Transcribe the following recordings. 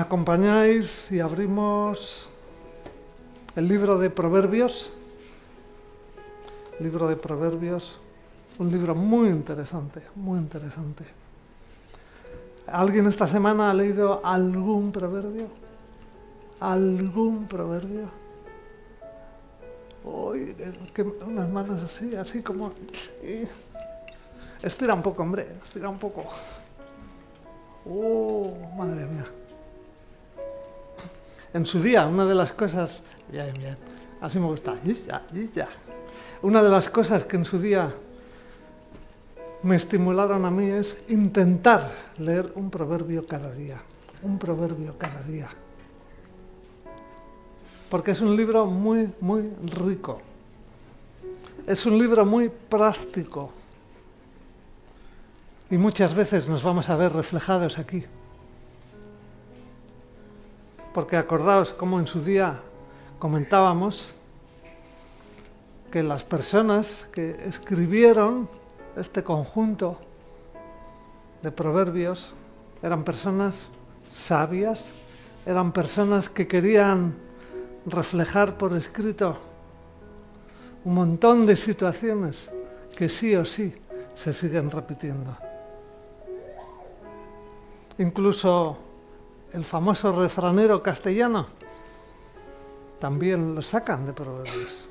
¿Me acompañáis si abrimos el libro de Proverbios? Libro de Proverbios, un libro muy interesante, muy interesante. ¿Alguien esta semana ha leído algún proverbio? ¿Algún proverbio? Uy, que unas manos así como... Estira un poco, hombre, estira un poco. Madre mía. En su día, una de las cosas... Bien, así me gusta. Ya. Una de las cosas que en su día me estimularon a mí es intentar leer un proverbio cada día. Un proverbio cada día. Porque es un libro muy, muy rico. Es un libro muy práctico. Y muchas veces nos vamos a ver reflejados aquí. Porque acordaos cómo en su día comentábamos que las personas que escribieron este conjunto de proverbios eran personas sabias, eran personas que querían reflejar por escrito un montón de situaciones que sí o sí se siguen repitiendo. Incluso el famoso refranero castellano también lo sacan de Proverbios.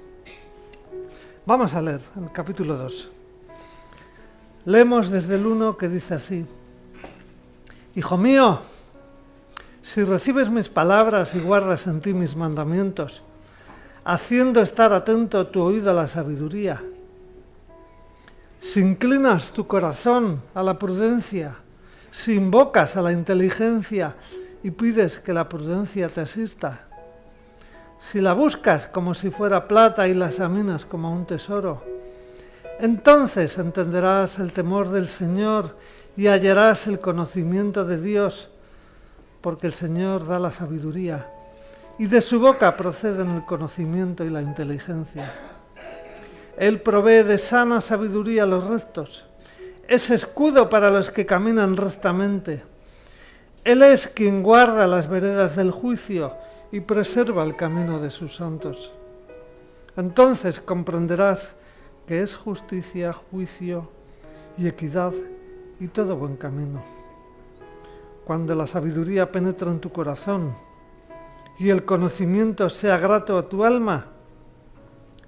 Vamos a leer el capítulo 2. Leemos desde el 1 que dice así: Hijo mío, si recibes mis palabras y guardas en ti mis mandamientos, haciendo estar atento tu oído a la sabiduría, si inclinas tu corazón a la prudencia, si invocas a la inteligencia y pides que la prudencia te asista, si la buscas como si fuera plata y la examinas como un tesoro, entonces entenderás el temor del Señor y hallarás el conocimiento de Dios, porque el Señor da la sabiduría y de su boca proceden el conocimiento y la inteligencia. Él provee de sana sabiduría a los rectos, es escudo para los que caminan rectamente. Él es quien guarda las veredas del juicio y preserva el camino de sus santos. Entonces comprenderás que es justicia, juicio y equidad y todo buen camino. Cuando la sabiduría penetra en tu corazón y el conocimiento sea grato a tu alma,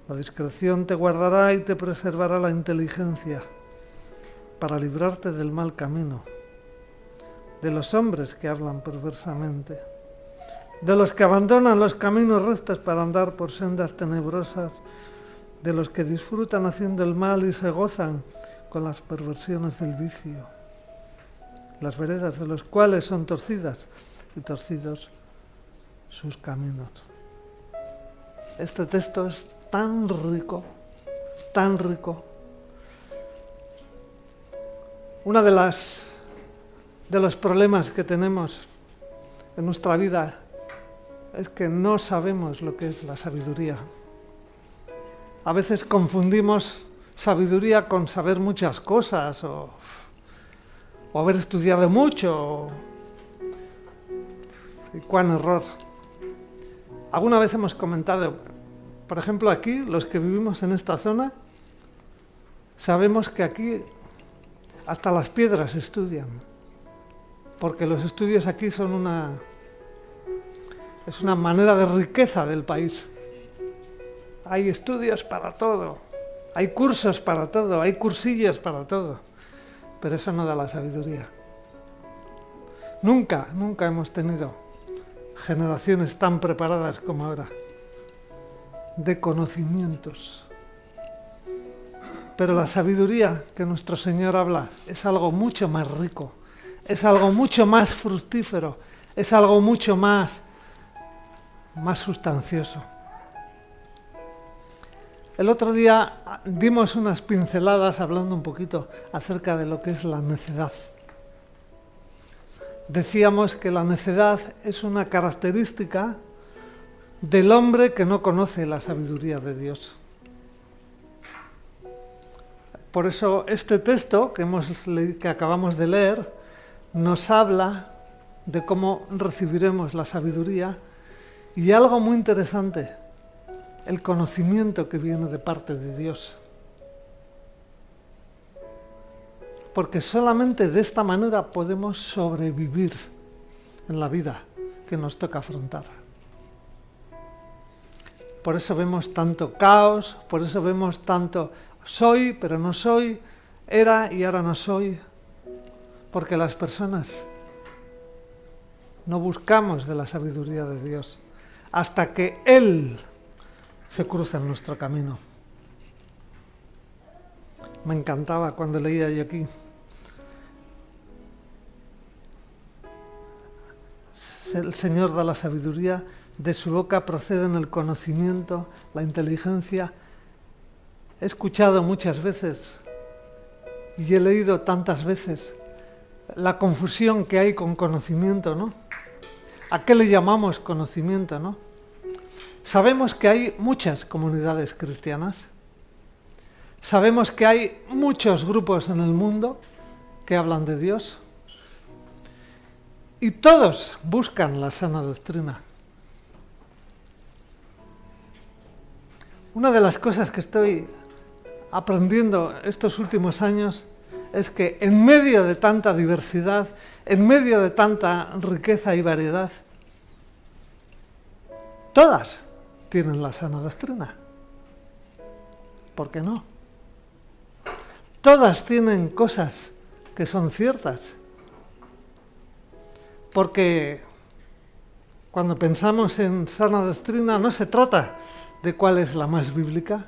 la discreción te guardará y te preservará la inteligencia para librarte del mal camino, de los hombres que hablan perversamente, de los que abandonan los caminos rectos para andar por sendas tenebrosas, de los que disfrutan haciendo el mal y se gozan con las perversiones del vicio, las veredas de los cuales son torcidas y torcidos sus caminos. Este texto es tan rico, tan rico. Uno de los problemas que tenemos en nuestra vida es que no sabemos lo que es la sabiduría. A veces confundimos sabiduría con saber muchas cosas o haber estudiado mucho. Y cuán error. Alguna vez hemos comentado, por ejemplo aquí, los que vivimos en esta zona, sabemos que aquí hasta las piedras estudian, porque los estudios aquí es una manera de riqueza del país. Hay estudios para todo, hay cursos para todo, hay cursillos para todo, pero eso no da la sabiduría. Nunca hemos tenido generaciones tan preparadas como ahora, de conocimientos. Pero la sabiduría que nuestro Señor habla es algo mucho más rico, es algo mucho más fructífero, es algo mucho más sustancioso. El otro día dimos unas pinceladas hablando un poquito acerca de lo que es la necedad. Decíamos que la necedad es una característica del hombre que no conoce la sabiduría de Dios. Por eso este texto que acabamos de leer nos habla de cómo recibiremos la sabiduría y algo muy interesante, el conocimiento que viene de parte de Dios. Porque solamente de esta manera podemos sobrevivir en la vida que nos toca afrontar. Por eso vemos tanto caos, por eso vemos tanto soy, pero no soy, era y ahora no soy, porque las personas no buscamos de la sabiduría de Dios hasta que Él se cruza en nuestro camino. Me encantaba cuando leía yo aquí. El Señor da la sabiduría, de su boca proceden el conocimiento, la inteligencia. He escuchado muchas veces y he leído tantas veces la confusión que hay con conocimiento, ¿no? ¿A qué le llamamos conocimiento, no? Sabemos que hay muchas comunidades cristianas. Sabemos que hay muchos grupos en el mundo que hablan de Dios. Y todos buscan la sana doctrina. Una de las cosas que estoy aprendiendo estos últimos años es que en medio de tanta diversidad, en medio de tanta riqueza y variedad, todas tienen la sana doctrina. ¿Por qué no? Todas tienen cosas que son ciertas. Porque cuando pensamos en sana doctrina no se trata de cuál es la más bíblica,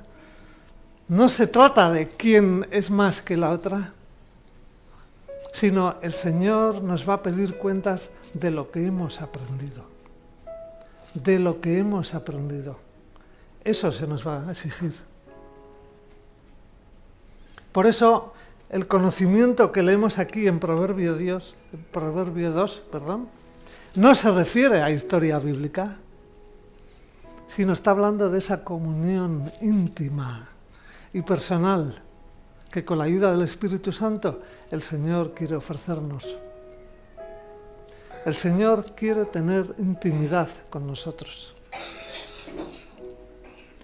no se trata de quién es más que la otra, sino el Señor nos va a pedir cuentas de lo que hemos aprendido. De lo que hemos aprendido. Eso se nos va a exigir. Por eso, el conocimiento que leemos aquí en Proverbio 2, no se refiere a historia bíblica, sino está hablando de esa comunión íntima y personal que con la ayuda del Espíritu Santo el Señor quiere ofrecernos. El Señor quiere tener intimidad con nosotros.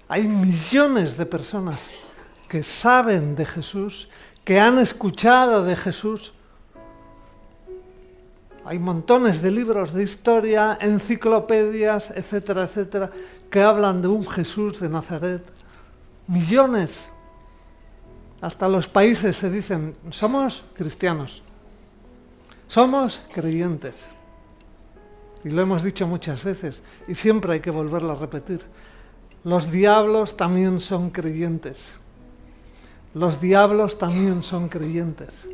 Hay millones de personas que saben de Jesús, que han escuchado de Jesús. Hay montones de libros de historia, enciclopedias, etcétera, etcétera, que hablan de un Jesús de Nazaret. Millones. Hasta los países se dicen, somos cristianos, somos creyentes. Y lo hemos dicho muchas veces, y siempre hay que volverlo a repetir. Los diablos también son creyentes. Los diablos también son creyentes.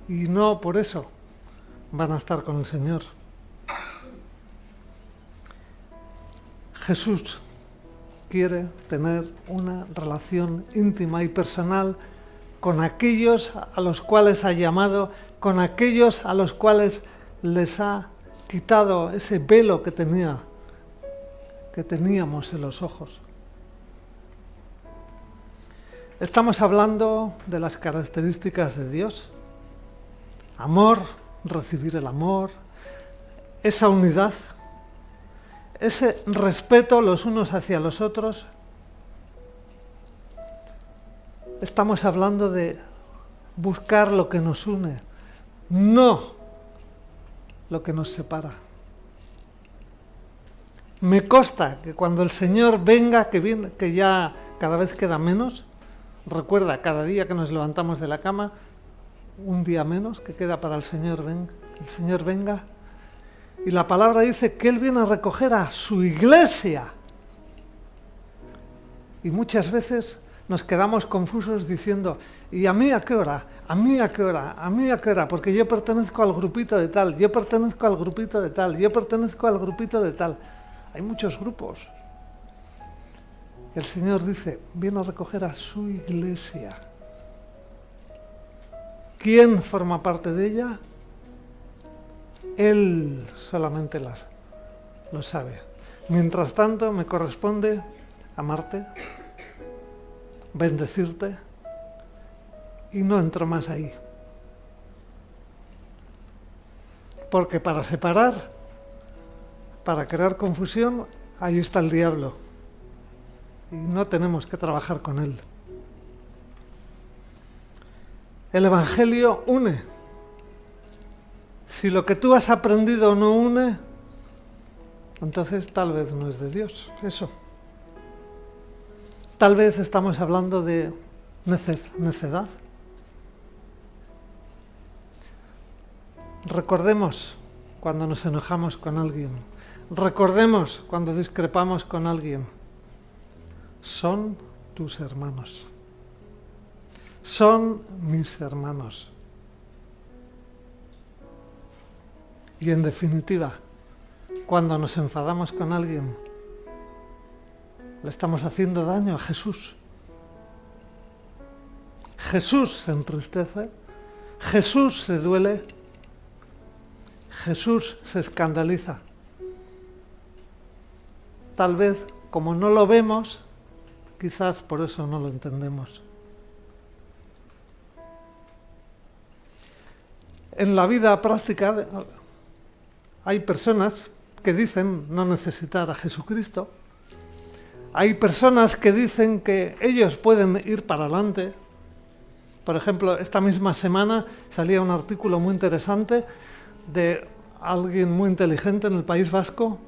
Y no por eso van a estar con el Señor. Jesús quiere tener una relación íntima y personal con aquellos a los cuales ha llamado, con aquellos a los cuales les ha quitado ese velo que teníamos en los ojos. Estamos hablando de las características de Dios. Amor, recibir el amor, esa unidad, ese respeto los unos hacia los otros. Estamos hablando de buscar lo que nos une, no lo que nos separa. Me consta que cuando el Señor venga, que ya cada vez queda menos, recuerda, cada día que nos levantamos de la cama, un día menos que queda para el Señor venga. Y la palabra dice que Él viene a recoger a su iglesia. Y muchas veces nos quedamos confusos diciendo, ¿y a mí a qué hora? ¿A mí a qué hora? ¿A mí a qué hora? Porque yo pertenezco al grupito de tal, yo pertenezco al grupito de tal, yo pertenezco al grupito de tal. Hay muchos grupos. El Señor dice, viene a recoger a su iglesia. ¿Quién forma parte de ella? Él solamente lo sabe. Mientras tanto, me corresponde amarte, bendecirte, y no entro más ahí. Porque para separar, para crear confusión, ahí está el diablo. Y no tenemos que trabajar con él. El Evangelio une. Si lo que tú has aprendido no une, entonces tal vez no es de Dios, eso. Tal vez estamos hablando de necedad. Recordemos cuando nos enojamos con alguien. Recordemos cuando discrepamos con alguien. Son tus hermanos. Son mis hermanos. Y en definitiva, cuando nos enfadamos con alguien, le estamos haciendo daño a Jesús. Jesús se entristece, Jesús se duele, Jesús se escandaliza. Tal vez, como no lo vemos, quizás por eso no lo entendemos. En la vida práctica hay personas que dicen no necesitar a Jesucristo. Hay personas que dicen que ellos pueden ir para adelante. Por ejemplo, esta misma semana salía un artículo muy interesante de alguien muy inteligente en el País Vasco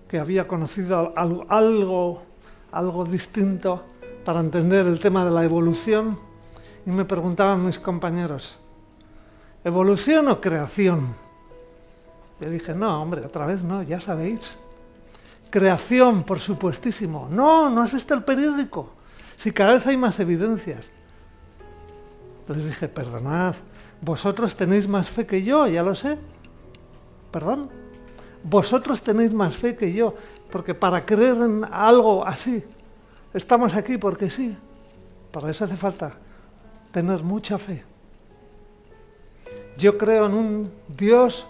que había conocido algo distinto para entender el tema de la evolución, y me preguntaban mis compañeros, ¿evolución o creación? Le dije, no, hombre, otra vez no, ya sabéis. Creación, por supuestísimo. No, ¿no has visto el periódico? Si cada vez hay más evidencias. Les dije, perdonad, vosotros tenéis más fe que yo, ya lo sé. Perdón. Vosotros tenéis más fe que yo, porque para creer en algo así, estamos aquí porque sí. Para eso hace falta tener mucha fe. Yo creo en un Dios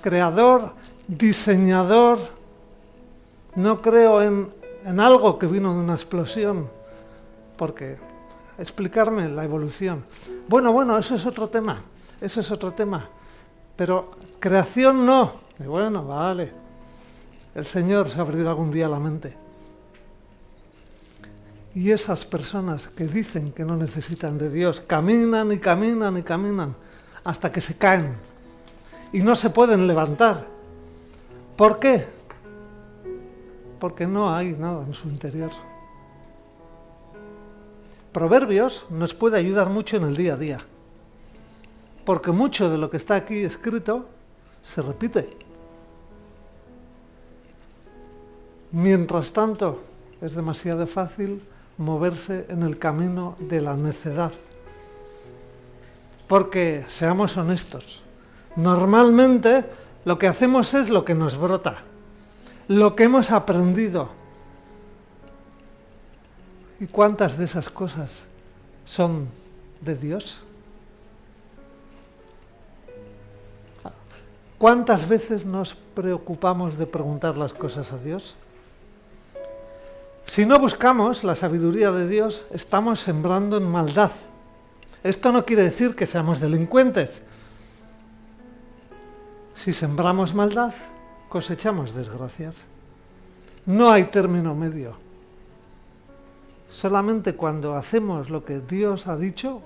creador, diseñador. No creo en algo que vino de una explosión, porque explicarme la evolución. Bueno, eso es otro tema, pero creación no. Y bueno, vale, el Señor se abrirá algún día la mente. Y esas personas que dicen que no necesitan de Dios, caminan y caminan y caminan, hasta que se caen, y no se pueden levantar. ¿Por qué? Porque no hay nada en su interior. Proverbios nos puede ayudar mucho en el día a día, porque mucho de lo que está aquí escrito se repite. Mientras tanto, es demasiado fácil moverse en el camino de la necedad. Porque, seamos honestos, normalmente lo que hacemos es lo que nos brota, lo que hemos aprendido. ¿Y cuántas de esas cosas son de Dios? ¿Cuántas veces nos preocupamos de preguntar las cosas a Dios? Si no buscamos la sabiduría de Dios, estamos sembrando en maldad. Esto no quiere decir que seamos delincuentes. Si sembramos maldad, cosechamos desgracias. No hay término medio. Solamente cuando hacemos lo que Dios ha dicho,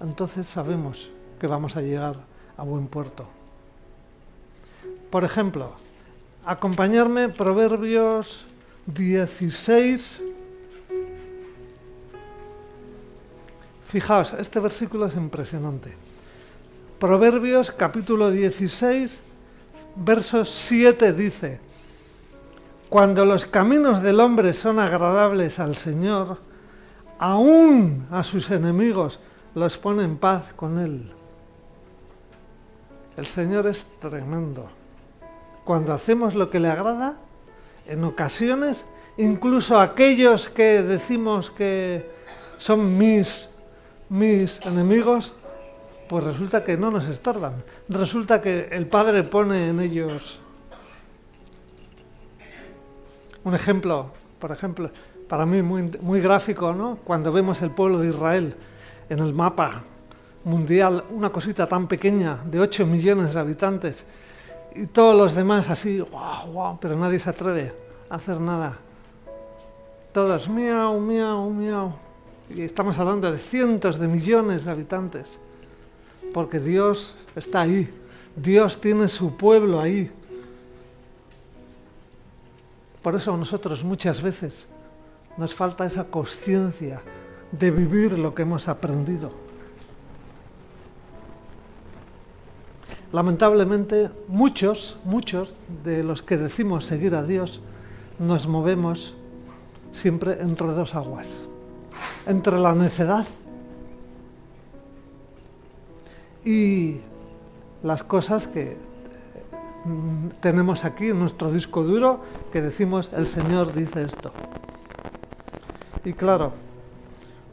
entonces sabemos que vamos a llegar a buen puerto. Por ejemplo, acompañarme Proverbios 16. Fijaos, este versículo es impresionante. Proverbios capítulo 16, verso 7 dice: cuando los caminos del hombre son agradables al Señor, aún a sus enemigos los pone en paz con él. El Señor es tremendo. Cuando hacemos lo que le agrada, en ocasiones, incluso aquellos que decimos que son mis enemigos, pues resulta que no nos estorban. Resulta que el Padre pone en ellos un ejemplo, por ejemplo, para mí muy gráfico, ¿no? Cuando vemos el pueblo de Israel en el mapa mundial, una cosita tan pequeña de 8 millones de habitantes, y todos los demás así, guau, guau, pero nadie se atreve a hacer nada. Todos miau, miau, miau. Y estamos hablando de cientos de millones de habitantes, porque Dios está ahí, Dios tiene su pueblo ahí. Por eso a nosotros muchas veces nos falta esa consciencia de vivir lo que hemos aprendido. Lamentablemente, muchos de los que decimos seguir a Dios nos movemos siempre entre dos aguas, entre la necedad y las cosas que tenemos aquí en nuestro disco duro, que decimos, el Señor dice esto. Y claro,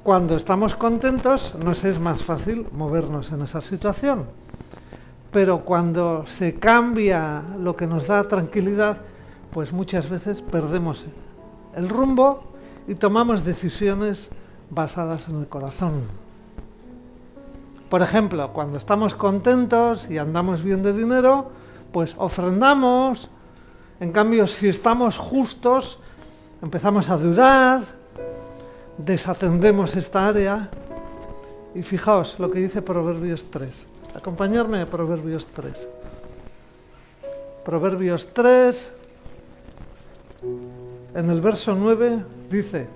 cuando estamos contentos nos es más fácil movernos en esa situación, pero cuando se cambia lo que nos da tranquilidad, pues muchas veces perdemos el rumbo y tomamos decisiones basadas en el corazón. Por ejemplo, cuando estamos contentos y andamos bien de dinero, pues ofrendamos. En cambio, si estamos justos, empezamos a dudar, desatendemos esta área. Y fijaos lo que dice Proverbios 3. Acompañarme a Proverbios 3. Proverbios 3, en el verso 9, dice: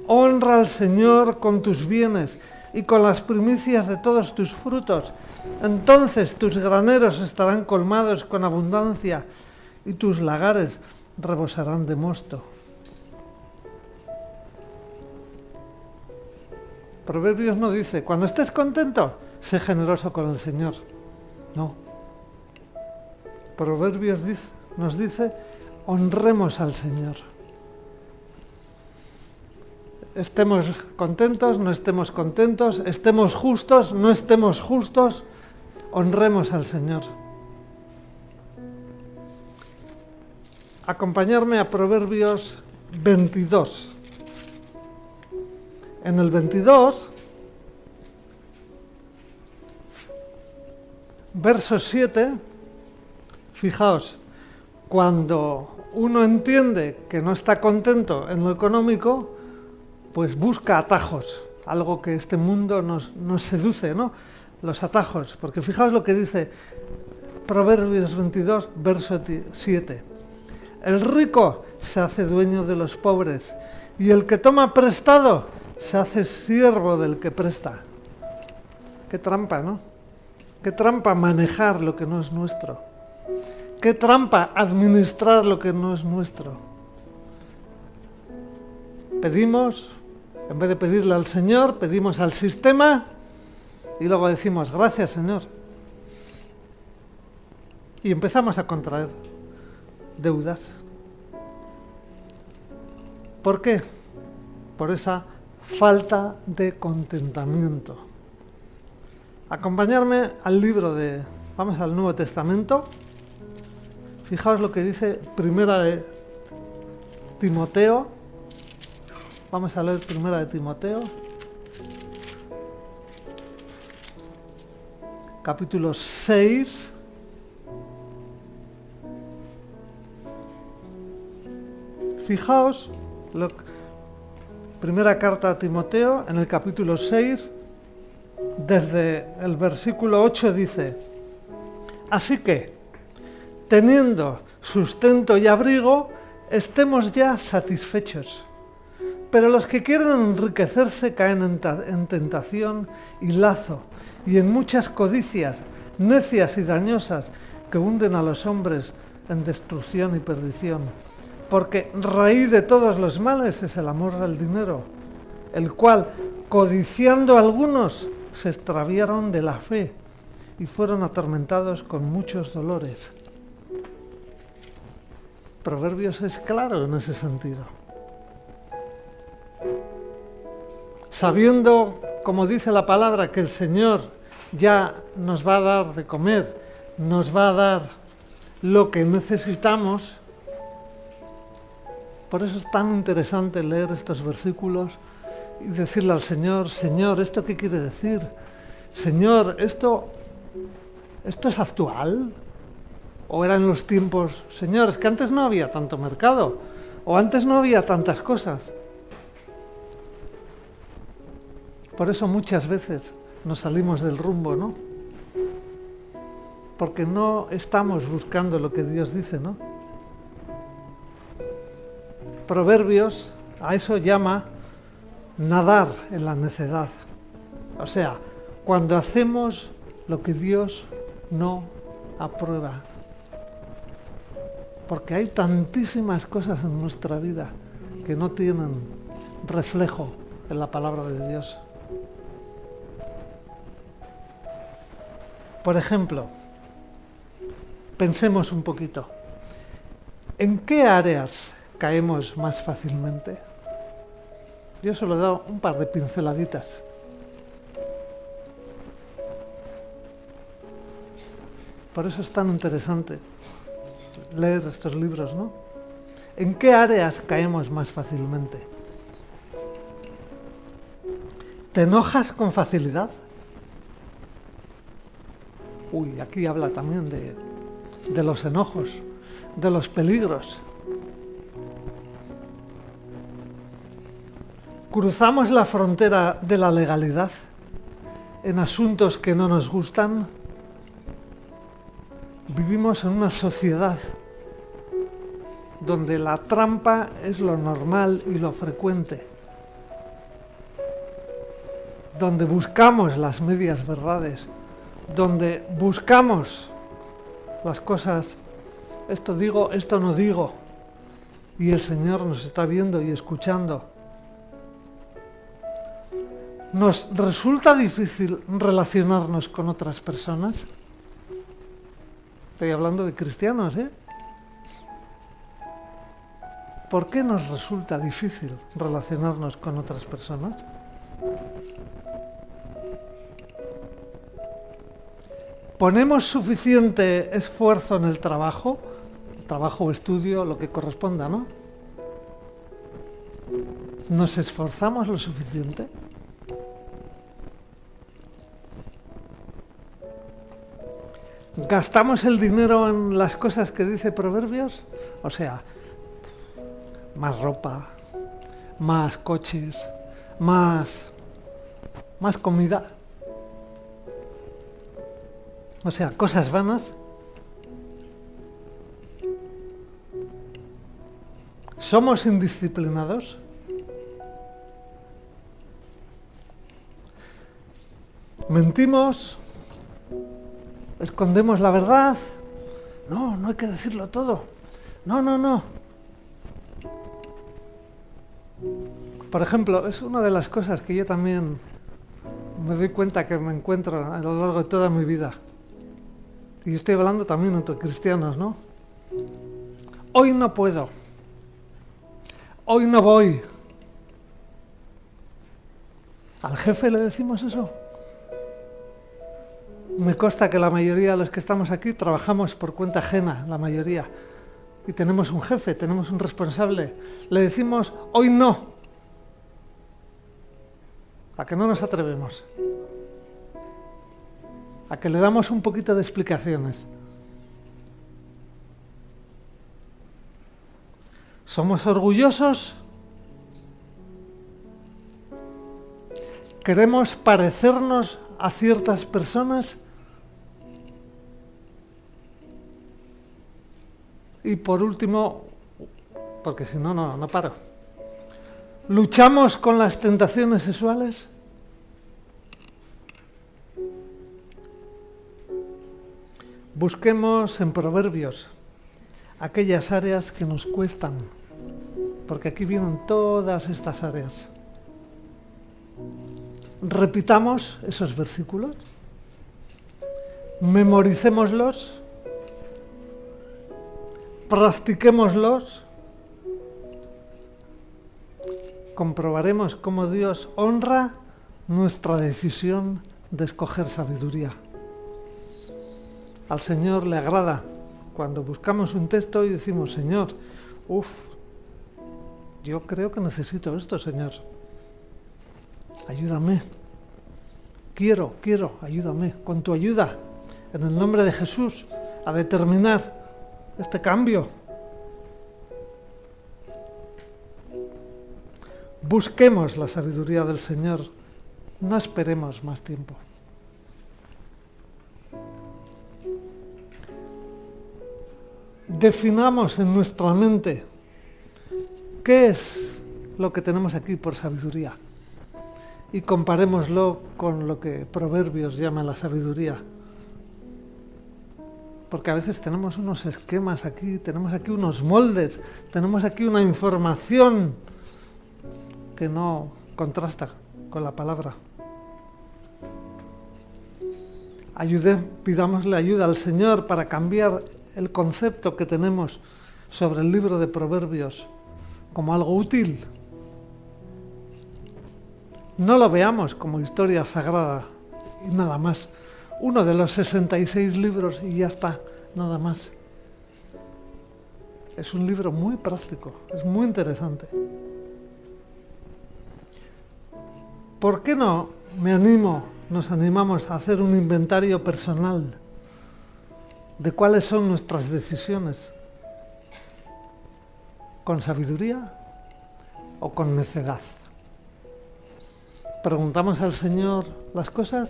honra al Señor con tus bienes y con las primicias de todos tus frutos. Entonces tus graneros estarán colmados con abundancia y tus lagares rebosarán de mosto. Proverbios no dice, cuando estés contento, sé generoso con el Señor. No. Proverbios nos dice, honremos al Señor. Estemos contentos, no estemos contentos, estemos justos, no estemos justos, honremos al Señor. Acompañarme a Proverbios 22. En el 22, verso 7, fijaos, cuando uno entiende que no está contento en lo económico, pues busca atajos, algo que este mundo nos seduce, ¿no? Los atajos, porque fijaos lo que dice Proverbios 22, verso 7. El rico se hace dueño de los pobres y el que toma prestado se hace siervo del que presta. Qué trampa, ¿no? Qué trampa manejar lo que no es nuestro. Qué trampa administrar lo que no es nuestro. Pedimos, en vez de pedirle al Señor, pedimos al sistema y luego decimos, gracias Señor. Y empezamos a contraer deudas. ¿Por qué? Por esa falta de contentamiento. Acompañarme al libro vamos al Nuevo Testamento. Fijaos lo que dice Primera de Timoteo. Vamos a leer Primera de Timoteo, capítulo 6. Fijaos, primera carta a Timoteo, en el capítulo 6, desde el versículo 8 dice: así que, teniendo sustento y abrigo, estemos ya satisfechos. Pero los que quieren enriquecerse caen en tentación y lazo, y en muchas codicias, necias y dañosas, que hunden a los hombres en destrucción y perdición. Porque raíz de todos los males es el amor al dinero, el cual, codiciando algunos, se extraviaron de la fe y fueron atormentados con muchos dolores. Proverbios es claro en ese sentido. Sabiendo, como dice la palabra, que el Señor ya nos va a dar de comer, nos va a dar lo que necesitamos. Por eso es tan interesante leer estos versículos y decirle al Señor, Señor, ¿esto qué quiere decir? Señor, ¿esto es actual? O eran los tiempos, Señor, es que antes no había tanto mercado, o antes no había tantas cosas. Por eso muchas veces nos salimos del rumbo, ¿no? Porque no estamos buscando lo que Dios dice, ¿no? Proverbios a eso llama nadar en la necedad. O sea, cuando hacemos lo que Dios no aprueba. Porque hay tantísimas cosas en nuestra vida que no tienen reflejo en la palabra de Dios. Por ejemplo, pensemos un poquito. ¿En qué áreas caemos más fácilmente? Yo solo he dado un par de pinceladitas. Por eso es tan interesante leer estos libros, ¿no? ¿En qué áreas caemos más fácilmente? ¿Te enojas con facilidad? Uy, aquí habla también de los enojos, de los peligros. ¿Cruzamos la frontera de la legalidad en asuntos que no nos gustan? Vivimos en una sociedad donde la trampa es lo normal y lo frecuente, donde buscamos las medias verdades, donde buscamos las cosas, esto digo, esto no digo, y el Señor nos está viendo y escuchando. ¿Nos resulta difícil relacionarnos con otras personas? Estoy hablando de cristianos, ¿eh? ¿Por qué nos resulta difícil relacionarnos con otras personas? ¿Ponemos suficiente esfuerzo en el trabajo o estudio, lo que corresponda, ¿no? ¿Nos esforzamos lo suficiente? ¿Gastamos el dinero en las cosas que dice Proverbios? O sea, más ropa, más coches, más comida. O sea, cosas vanas. ¿Somos indisciplinados? ¿Mentimos? ¿Escondemos la verdad? No, no hay que decirlo todo. No. Por ejemplo, es una de las cosas que yo también me doy cuenta que me encuentro a lo largo de toda mi vida. Y estoy hablando también entre cristianos, ¿no? Hoy no puedo. Hoy no voy. ¿Al jefe le decimos eso? Me consta que la mayoría de los que estamos aquí trabajamos por cuenta ajena, la mayoría. Y tenemos un jefe, tenemos un responsable. Le decimos, hoy no. ¿A que no nos atrevemos? A que le damos un poquito de explicaciones. ¿Somos orgullosos? ¿Queremos parecernos a ciertas personas? Y por último, porque si no, no paro. ¿Luchamos con las tentaciones sexuales? Busquemos en Proverbios aquellas áreas que nos cuestan, porque aquí vienen todas estas áreas. Repitamos esos versículos, memoricémoslos, practiquémoslos, comprobaremos cómo Dios honra nuestra decisión de escoger sabiduría. Al Señor le agrada cuando buscamos un texto y decimos, Señor, yo creo que necesito esto, Señor. Ayúdame. Quiero, ayúdame. Con tu ayuda, en el nombre de Jesús, a determinar este cambio. Busquemos la sabiduría del Señor, no esperemos más tiempo. Definamos en nuestra mente qué es lo que tenemos aquí por sabiduría y comparémoslo con lo que Proverbios llama la sabiduría. Porque a veces tenemos unos esquemas aquí, tenemos aquí unos moldes, tenemos aquí una información que no contrasta con la palabra. Pidámosle ayuda al Señor para cambiar el concepto que tenemos sobre el libro de Proverbios como algo útil. No lo veamos como historia sagrada y nada más. Uno de los 66 libros y ya está, nada más. Es un libro muy práctico, es muy interesante. ¿Por qué no nos animamos a hacer un inventario personal de cuáles son nuestras decisiones? ¿Con sabiduría o con necedad? ¿Preguntamos al Señor las cosas?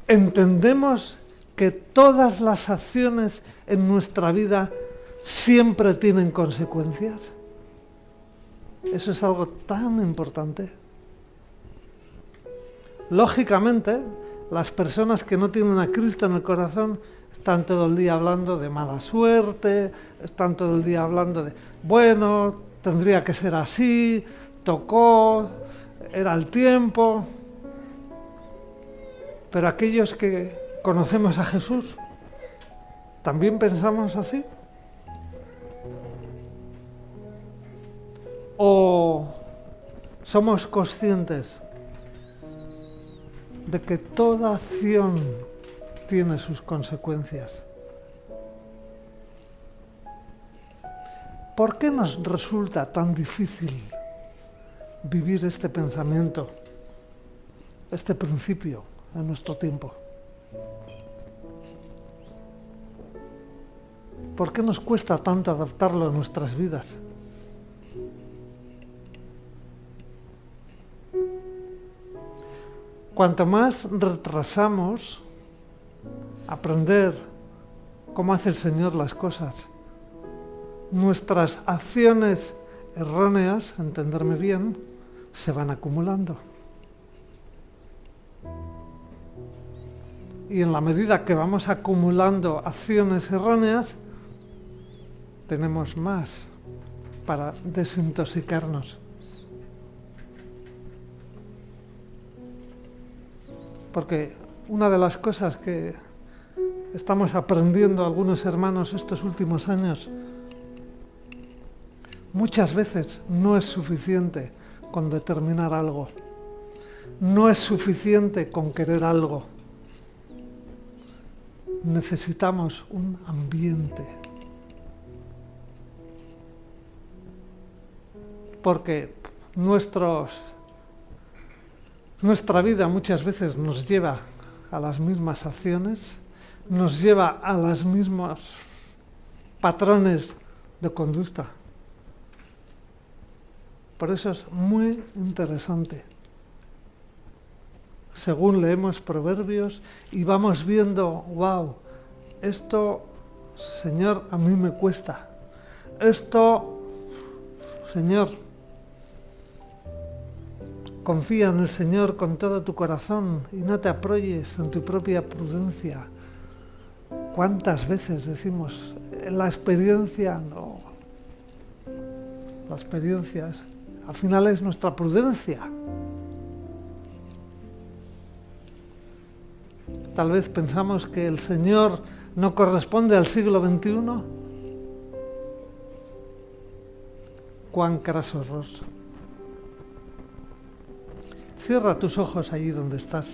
¿Entendemos que todas las acciones en nuestra vida siempre tienen consecuencias? Eso es algo tan importante. Lógicamente, las personas que no tienen a Cristo en el corazón están todo el día hablando de mala suerte, están todo el día hablando de, bueno, tendría que ser así, tocó, era el tiempo. Pero aquellos que conocemos a Jesús, ¿también pensamos así? ¿O somos conscientes de que toda acción tiene sus consecuencias? ¿Por qué nos resulta tan difícil vivir este pensamiento, este principio en nuestro tiempo? ¿Por qué nos cuesta tanto adaptarlo a nuestras vidas? Cuanto más retrasamos aprender cómo hace el Señor las cosas, nuestras acciones erróneas, entenderme bien, se van acumulando. Y en la medida que vamos acumulando acciones erróneas, tenemos más para desintoxicarnos. Porque una de las cosas que estamos aprendiendo algunos hermanos estos últimos años, muchas veces no es suficiente con determinar algo, no es suficiente con querer algo. Necesitamos un ambiente. Porque nuestra vida muchas veces nos lleva a las mismas acciones, nos lleva a los mismos patrones de conducta. Por eso es muy interesante. Según leemos Proverbios y vamos viendo, wow, esto, Señor, a mí me cuesta. Esto, Señor, confía en el Señor con todo tu corazón y no te apoyes en tu propia prudencia. ¿Cuántas veces decimos, la experiencia no? La experiencia al final es nuestra prudencia. Tal vez pensamos que el Señor no corresponde al siglo XXI. Cuán craso error. Cierra tus ojos allí donde estás.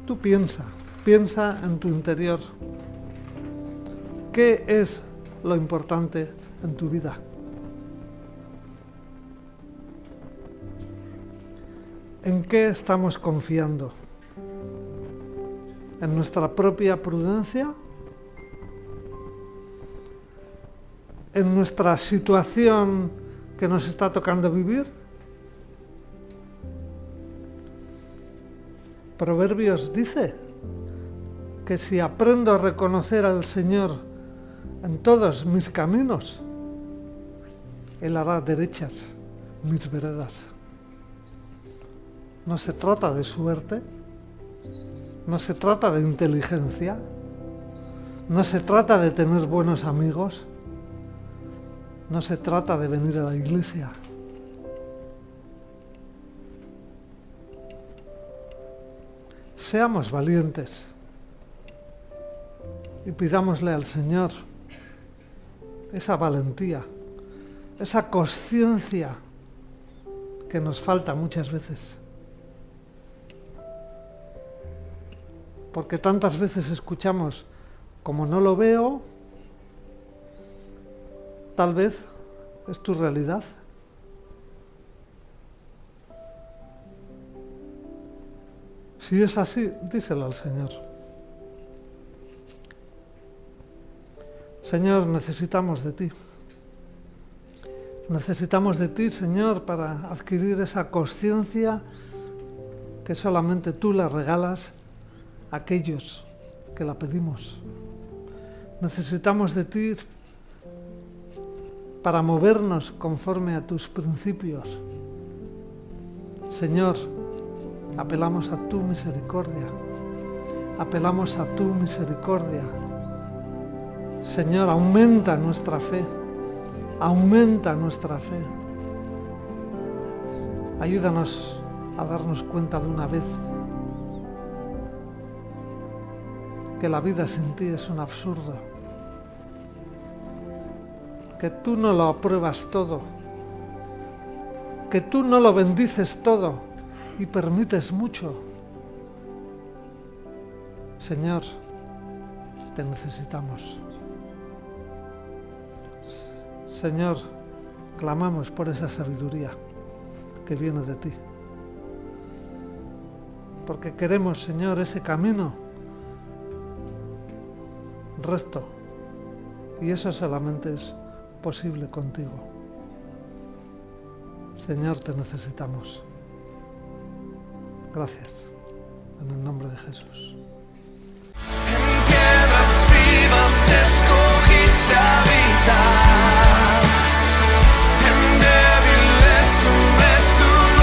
Tú piensa en tu interior. ¿Qué es lo importante en tu vida? ¿En qué estamos confiando? ¿En nuestra propia prudencia? ¿En nuestra situación que nos está tocando vivir? Proverbios dice que si aprendo a reconocer al Señor en todos mis caminos, Él hará derechas mis veredas. No se trata de suerte, no se trata de inteligencia, no se trata de tener buenos amigos, no se trata de venir a la iglesia. Seamos valientes y pidámosle al Señor esa valentía, esa conciencia que nos falta muchas veces. Porque tantas veces escuchamos, como no lo veo, tal vez es tu realidad. Si es así, díselo al Señor. Señor, necesitamos de ti. Necesitamos de ti, Señor, para adquirir esa conciencia que solamente tú la regalas a aquellos que la pedimos. Necesitamos de ti para movernos conforme a tus principios. Señor, apelamos a tu misericordia. Apelamos a tu misericordia. Señor, aumenta nuestra fe. Aumenta nuestra fe. Ayúdanos a darnos cuenta de una vez que la vida sin ti es un absurdo. Que tú no lo apruebas todo. Que tú no lo bendices todo y permites mucho. Señor, te necesitamos. Señor, clamamos por esa sabiduría que viene de ti. Porque queremos, Señor, ese camino recto. Y eso solamente es posible contigo. Señor, te necesitamos. Gracias. En el nombre de Jesús.